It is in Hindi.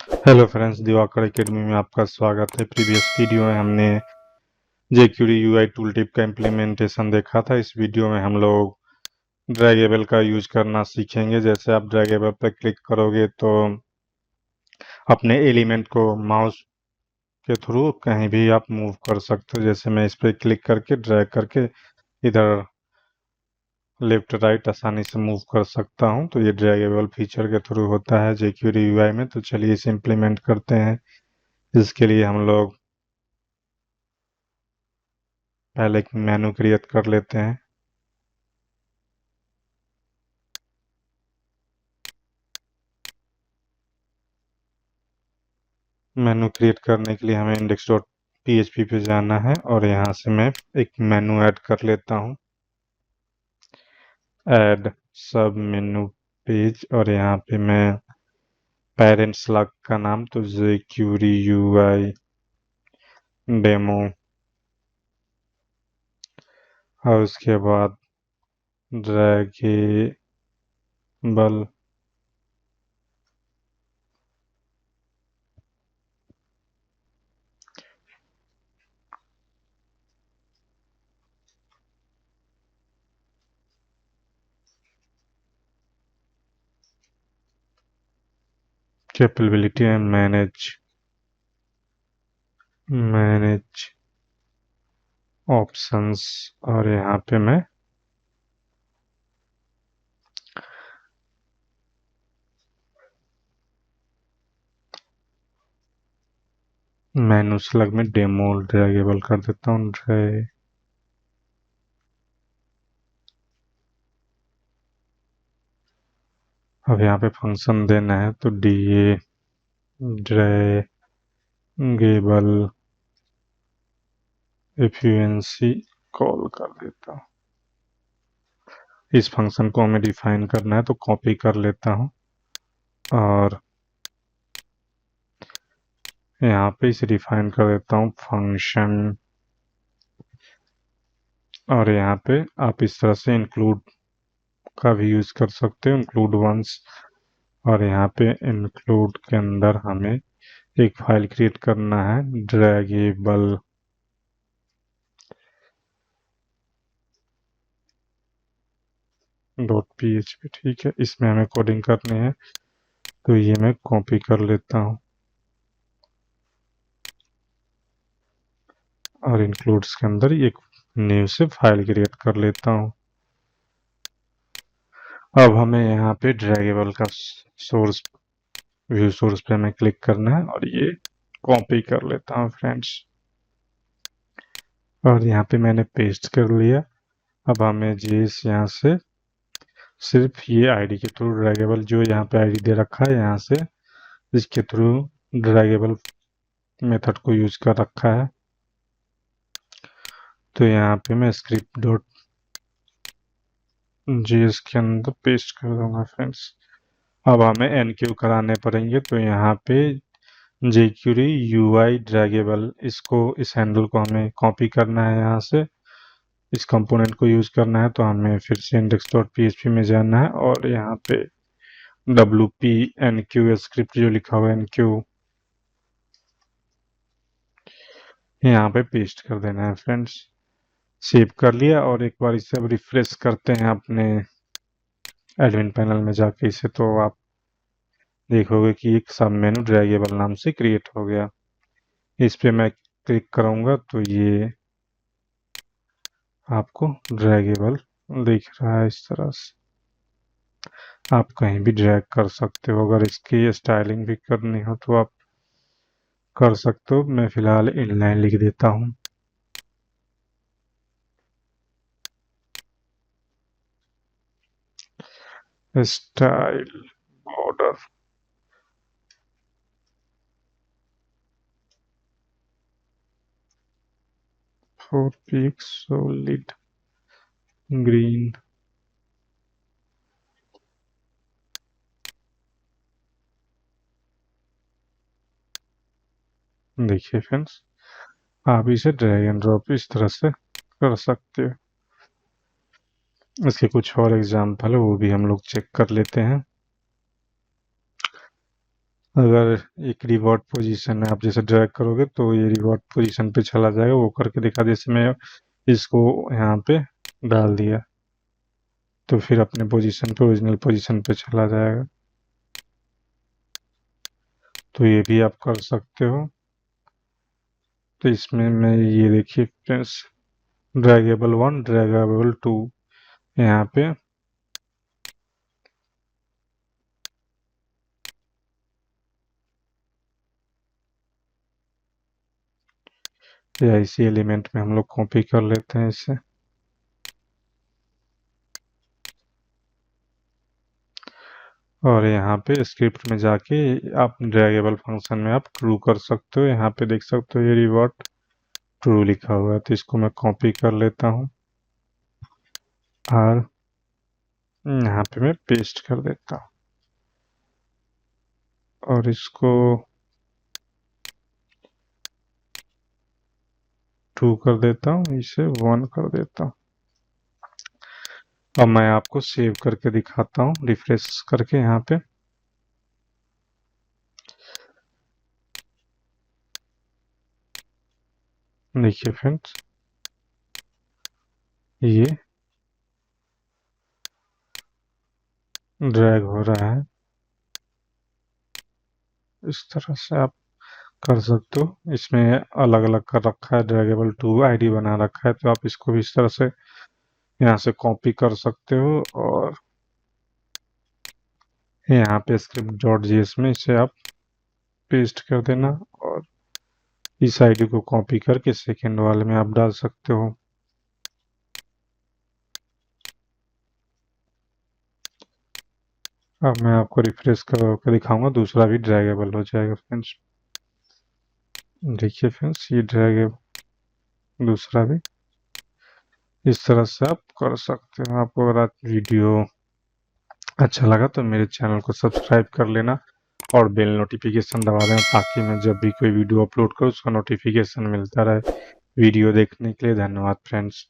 हेलो फ्रेंड्स, दिवाकर एकेडमी में आपका स्वागत है। प्रीवियस वीडियो में हमने jQuery UI टूल टिप का इम्प्लीमेंटेशन देखा था। इस वीडियो में हम लोग ड्रैगेबल का यूज करना सीखेंगे। जैसे आप ड्रैगेबल पर क्लिक करोगे तो अपने एलिमेंट को माउस के थ्रू कहीं भी आप मूव कर सकते हो। जैसे मैं इस पर क्लिक करके ड्रैग करके इधर लेफ्ट राइट आसानी से मूव कर सकता हूं। तो ये ड्रैगेबल फीचर के थ्रू होता है jQuery UI में। तो चलिए इसे इम्प्लीमेंट करते हैं। इसके लिए हम लोग पहले एक मेनू क्रिएट कर लेते हैं। मेनू क्रिएट करने के लिए हमें index.php पे जाना है और यहाँ से मैं एक मेनू ऐड कर लेता हूँ। ऐड सब मेनू पेज, और यहाँ पे मैं पेरेंट स्लग का नाम तो jQuery UI डेमो, और उसके बाद draggable capability and manage options, और यहाँ पे मैं मेनू स्लग में डेमो ड्रैगेबल कर देता हूँ। अब यहाँ पे फंक्शन देना है तो ड्रैगेबल एफिशिएंसी कॉल कर देता हूँ। इस फंक्शन को हमें डिफाइन करना है तो कॉपी कर लेता हूँ और यहाँ पे इसे डिफाइन कर देता हूँ फंक्शन, और यहाँ पे आप इस तरह से इंक्लूड का भी यूज कर सकते हो, इंक्लूड वंस। और यहाँ पे इंक्लूड के अंदर हमें एक फाइल क्रिएट करना है ड्रैगेबल .php। ठीक है, इसमें हमें कोडिंग करनी है तो ये मैं कॉपी कर लेता हूँ और इंक्लूड्स के अंदर एक न्यू से फाइल क्रिएट कर लेता हूँ। अब हमें यहाँ पे ड्रैगेबल का सोर्स, व्यू सोर्स पे हमें क्लिक करना है और ये कॉपी कर लेता हूँ फ्रेंड्स, और यहाँ पे मैंने पेस्ट कर लिया। अब हमें जिस यहाँ से सिर्फ ये आईडी के थ्रू ड्रैगेबल, जो यहाँ पे आईडी दे रखा है यहाँ से, इसके थ्रू ड्रैगेबल मेथड को यूज कर रखा है। तो यहाँ पे मैं स्क्रिप्ट डॉट जीएस के अंदर पेस्ट कर दूंगा फ्रेंड्स। अब हमें एनक्यू कराने पड़ेंगे तो यहाँ पे jQuery UI ड्रैगेबल, इसको, इस हैंडल को हमें कॉपी करना है। यहाँ से इस कंपोनेंट को यूज करना है तो हमें फिर से index.php में जाना है और यहाँ पे wp enq स्क्रिप्ट जो लिखा हुआ है enq, यहाँ पे पेस्ट कर देना है फ्रेंड्स। सेव कर लिया और एक बार इसे अब रिफ्रेश करते हैं अपने एडमिन पैनल में जाके इसे, तो आप देखोगे कि एक सब मेनू ड्रैगेबल नाम से क्रिएट हो गया। इस पे मैं क्लिक करूंगा तो ये आपको ड्रैगेबल दिख रहा है इस तरह से। आप कहीं भी ड्रैग कर सकते हो, अगर इसकी स्टाइलिंग भी करनी हो तो आप कर सकते हो। मैं फिलहाल इनलाइन लिख देता हूँ। Style border, four pick solid green. देखिए फ्रेंड्स, आप इसे ड्रैग एंड ड्रॉप इस तरह से कर सकते हो। इसके कुछ और एग्जाम्पल है वो भी हम लोग चेक कर लेते हैं। अगर एक रिवॉर्ड पोजीशन है, आप जैसे ड्रैग करोगे तो ये रिवॉर्ड पोजीशन पे चला जाएगा। वो करके दिखा, जैसे मैं इसको यहाँ पे डाल दिया तो फिर अपने पोजीशन पे, ओरिजिनल पोजीशन पे चला जाएगा। तो ये भी आप कर सकते हो। तो इसमें मैं ये देखिए फ्रेंड्स, ड्रैगेबल 1, ड्रैगेबल 2 यहाँ पे या इसी एलिमेंट में हम लोग कॉपी कर लेते हैं इसे। और यहाँ पे स्क्रिप्ट में जाके आप ड्रैगेबल फंक्शन में आप ट्रू कर सकते हो। यहाँ पे देख सकते हो ये रिवॉर्ड ट्रू लिखा हुआ है, तो इसको मैं कॉपी कर लेता हूँ और यहाँ पे मैं पेस्ट कर देता हूँ और इसको टू कर देता हूँ, इसे 1 कर देता हूँ। अब मैं आपको सेव करके दिखाता हूँ, रिफ्रेश करके यहाँ पे। देखिए फ्रेंड्स, ये ड्रैग हो रहा है। इस तरह से आप कर सकते हो। इसमें अलग अलग कर रखा है, ड्रैगेबल 2 आईडी बना रखा है, तो आप इसको भी इस तरह से यहाँ से कॉपी कर सकते हो और यहाँ पे स्क्रिप्ट डॉट जीएस में इसे आप पेस्ट कर देना और इस आईडी को कॉपी करके सेकेंड वाले में आप डाल सकते हो। अब मैं आपको रिफ्रेश करके दिखाऊंगा, दूसरा भी ड्रैगेबल हो जाएगा फ्रेंड्स। देखिए फ्रेंड्स, ये ड्रैगेबल दूसरा भी इस तरह से आप कर सकते हो। आपको अगर आज वीडियो अच्छा लगा तो मेरे चैनल को सब्सक्राइब कर लेना और बेल नोटिफिकेशन दबा देना, ताकि मैं जब भी कोई वीडियो अपलोड करूँ उसका नोटिफिकेशन मिलता रहे। वीडियो देखने के लिए धन्यवाद फ्रेंड्स।